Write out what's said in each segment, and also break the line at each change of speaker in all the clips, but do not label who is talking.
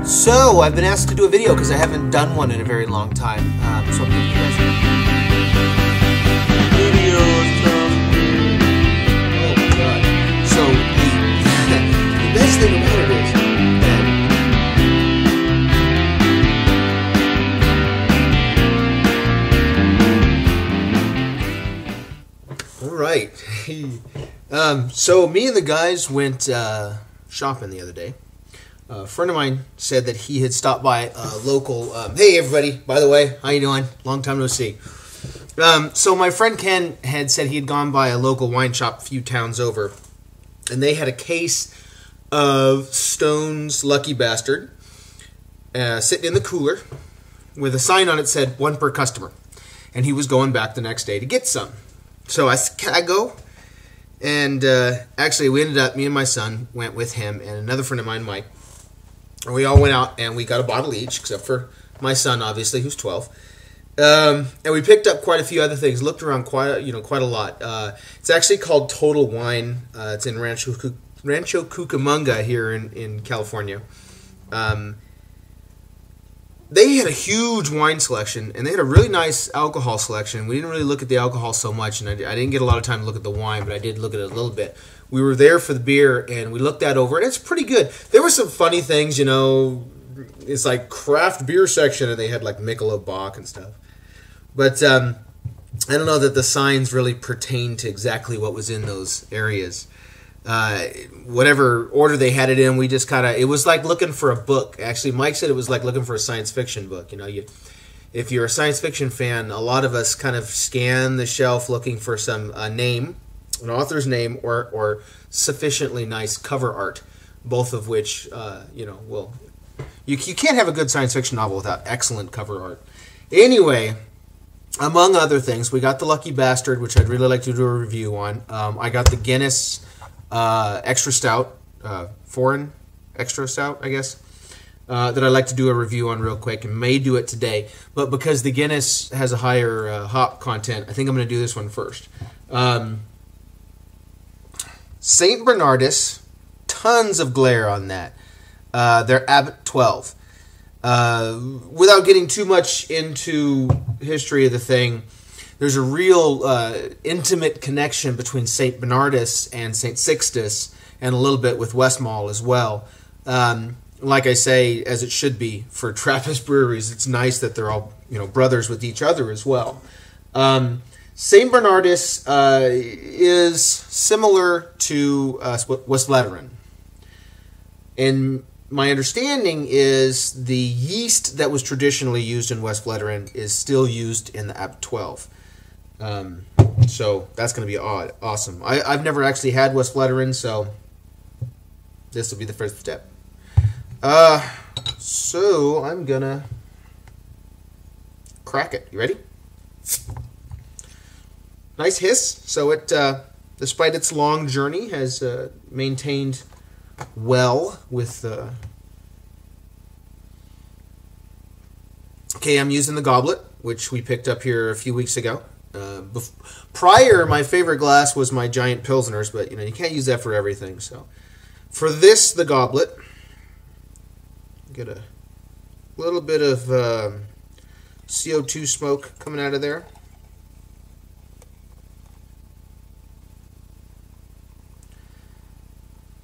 So, I've been asked to do a video because I haven't done one in a very long time. So I'm giving you guys videos. Oh my god. So, the best thing about it is alright. So, me and the guys went shopping the other day. A friend of mine said that he had stopped by a local... hey, everybody, by the way, how you doing? Long time no see. So my friend Ken had said he had gone by a local wine shop a few towns over, and they had a case of Stone's Lucky Bastard sitting in the cooler with a sign on it said, 1 per customer. And he was going back the next day to get some. So I said, can I go? And actually, we ended up, me and my son went with him and another friend of mine, Mike. And we all went out and we got a bottle each, except for my son, obviously, who's 12. And we picked up quite a few other things. Looked around quite a lot. It's actually called Total Wine. It's in Rancho Cucamonga here in California. They had a huge wine selection, and they had a really nice alcohol selection. We didn't really look at the alcohol so much, and I didn't get a lot of time to look at the wine, but I did look at it a little bit. We were there for the beer, and we looked that over, and it's pretty good. There were some funny things, you know. It's like craft beer section, and they had like Michelob Bock and stuff. But I don't know that the signs really pertain to exactly what was in those areas. Whatever order they had it in, we just kind of, it was like looking for a book. Actually, Mike said it was like looking for a science fiction book. You know, if you're a science fiction fan, a lot of us kind of scan the shelf looking for some name, an author's name, or sufficiently nice cover art, both of which, will, you can't have a good science fiction novel without excellent cover art. Anyway, among other things, we got the Lucky Bastard, which I'd really like to do a review on. I got the Guinness extra stout, foreign extra stout, I guess, that I'd like to do a review on real quick, and may do it today. But because the Guinness has a higher hop content, I think I'm going to do this one first. St Bernardus, tons of glare on that. They're Abt 12. Without getting too much into history of the thing, there's a real intimate connection between St Bernardus and St Sixtus, and a little bit with Westmalle as well. Like I say, as it should be for Trappist breweries, it's nice that they're all brothers with each other as well. St Bernardus is similar to Westvleteren. And my understanding is the yeast that was traditionally used in Westvleteren is still used in the Abt 12. So that's going to be awesome. I've never actually had Westvleteren, so this will be the first step. So I'm going to crack it. You ready? Nice hiss. So it, despite its long journey, has maintained well with... Okay, I'm using the goblet, which we picked up here a few weeks ago. Prior, my favorite glass was my giant Pilsners, but you can't use that for everything. So, for this, the goblet, get a little bit of CO2 smoke coming out of there.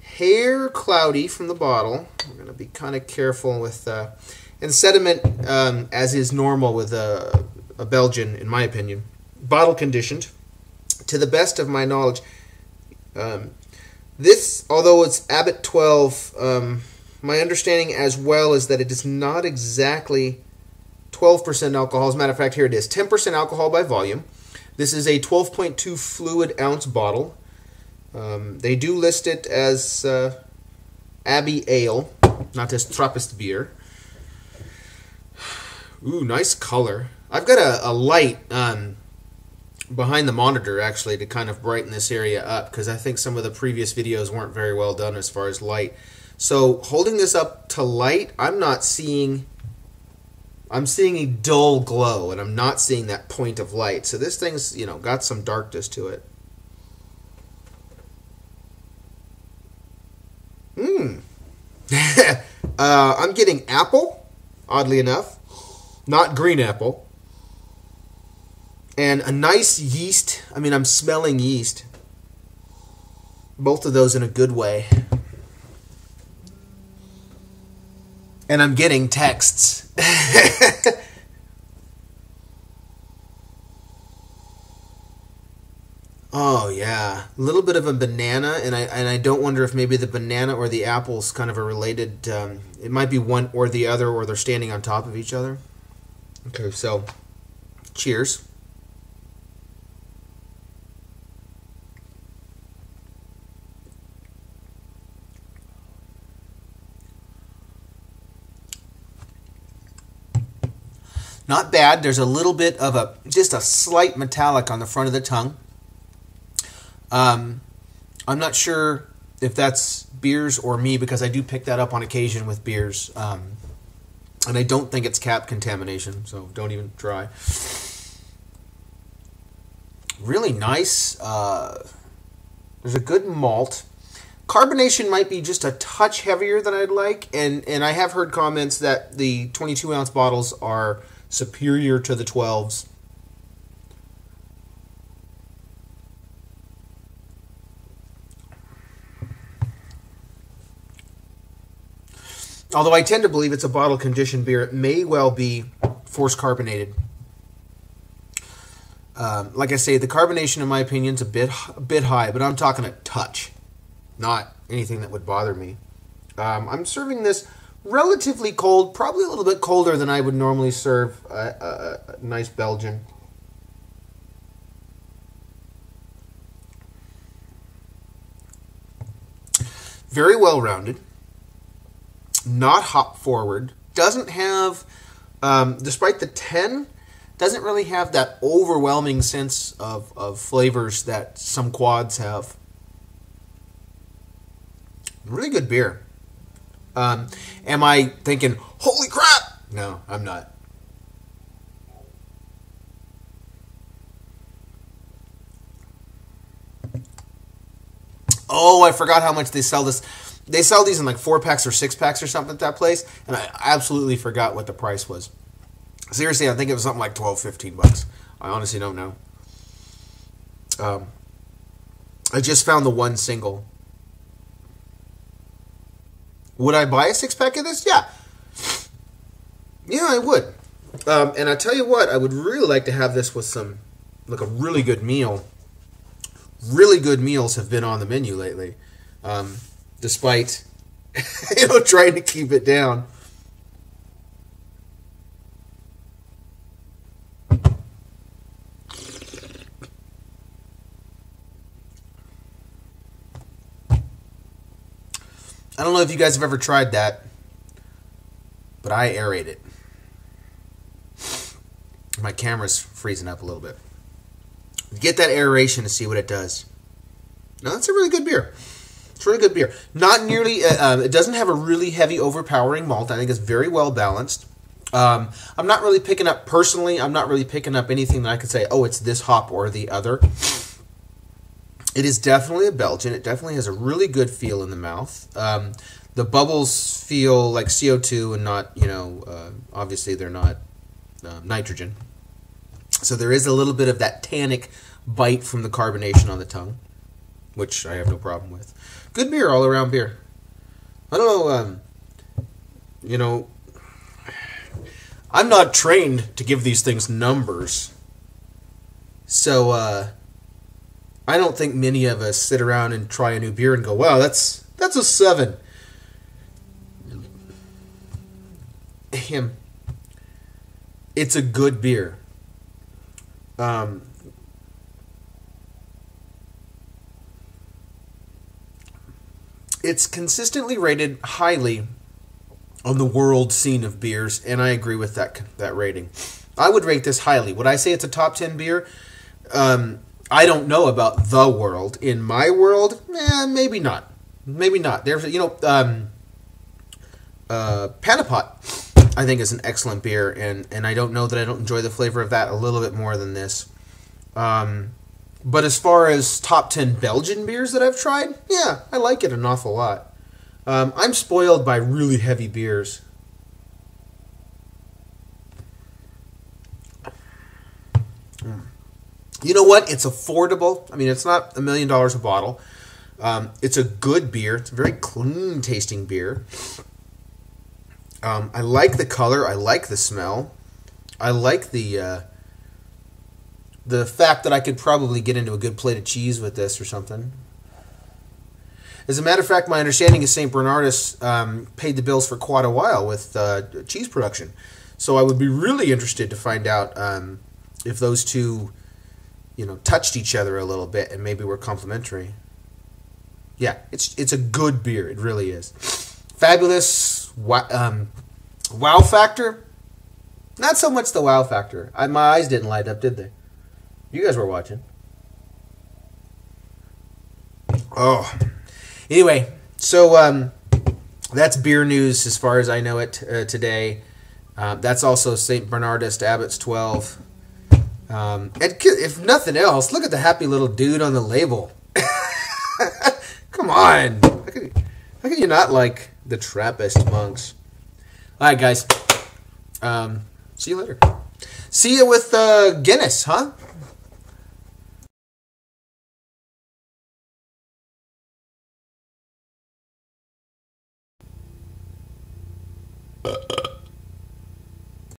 Hair cloudy from the bottle. We're going to be kind of careful with and sediment, as is normal with a Belgian, in my opinion. Bottle conditioned, to the best of my knowledge. This, although it's Abt 12, my understanding as well is that it is not exactly 12% alcohol. As a matter of fact, here it is, 10% alcohol by volume. This is a 12.2 fluid ounce bottle. They do list it as Abbey Ale, not as Trappist beer. Ooh, nice color. I've got a light behind the monitor, actually, to kind of brighten this area up, because I think some of the previous videos weren't very well done as far as light. So, holding this up to light, I'm seeing a dull glow, and I'm not seeing that point of light. So this thing's, got some darkness to it. I'm getting apple, oddly enough. Not green apple. And a nice yeast. I mean, I'm smelling yeast. Both of those in a good way. And I'm getting texts. Oh yeah, a little bit of a banana, and I don't wonder if maybe the banana or the apple's kind of a related. It might be one or the other, or they're standing on top of each other. Okay, so cheers. Not bad. There's a little bit of just a slight metallic on the front of the tongue. I'm not sure if that's beers or me, because I do pick that up on occasion with beers. And I don't think it's cap contamination, so don't even try. Really nice. There's a good malt. Carbonation might be just a touch heavier than I'd like, and I have heard comments that the 22-ounce bottles are superior to the 12s. Although I tend to believe it's a bottle-conditioned beer, it may well be force carbonated. Like I say, the carbonation, in my opinion, is a bit high, but I'm talking a touch, not anything that would bother me. I'm serving this relatively cold, probably a little bit colder than I would normally serve a nice Belgian. Very well rounded. Not hop forward. Doesn't have, despite the 10, doesn't really have that overwhelming sense of flavors that some quads have. Really good beer. Am I thinking, holy crap? No, I'm not. Oh, I forgot how much they sell this. They sell these in like 4-packs or 6-packs or something at that place, and I absolutely forgot what the price was. Seriously, I think it was something like $12-15. I honestly don't know. I just found the one single. Would I buy a 6-pack of this? Yeah. Yeah, I would. And I tell you what, I would really like to have this with some, like a really good meal. Really good meals have been on the menu lately. Despite, trying to keep it down. I don't know if you guys have ever tried that, but I aerate it. My camera's freezing up a little bit. Get that aeration to see what it does. No, that's a really good beer. It's really good beer. Not nearly, it doesn't have a really heavy, overpowering malt. I think it's very well balanced. I'm not really picking up, personally, I'm not really picking up anything that I could say, oh, it's this hop or the other. It is definitely a Belgian. It definitely has a really good feel in the mouth. The bubbles feel like CO2 and not, obviously they're not nitrogen. So there is a little bit of that tannic bite from the carbonation on the tongue, which I have no problem with. Good beer, all-around beer. I don't know, I'm not trained to give these things numbers. So, I don't think many of us sit around and try a new beer and go, wow, that's a 7. It's a good beer. It's consistently rated highly on the world scene of beers, and I agree with that rating. I would rate this highly. Would I say it's a top 10 beer? I don't know about the world. In my world, maybe not. Maybe not. There's, Panapot, I think, is an excellent beer, and I don't know that I don't enjoy the flavor of that a little bit more than this. But as far as top 10 Belgian beers that I've tried, yeah, I like it an awful lot. I'm spoiled by really heavy beers. You know what? It's affordable. I mean, it's not $1 million a bottle. It's a good beer. It's a very clean tasting beer. I like the color. I like the smell. I like the fact that I could probably get into a good plate of cheese with this or something. As a matter of fact, my understanding is St Bernardus paid the bills for quite a while with cheese production. So I would be really interested to find out if those two, touched each other a little bit and maybe were complementary. Yeah, it's a good beer. It really is. Fabulous wow factor. Not so much the wow factor. My eyes didn't light up, did they? You guys were watching. Oh. Anyway, so that's beer news as far as I know it today. That's also St Bernardus Abt's 12. And if nothing else, look at the happy little dude on the label. Come on. How can you not like the Trappist monks? All right, guys. See you later. See you with Guinness, huh?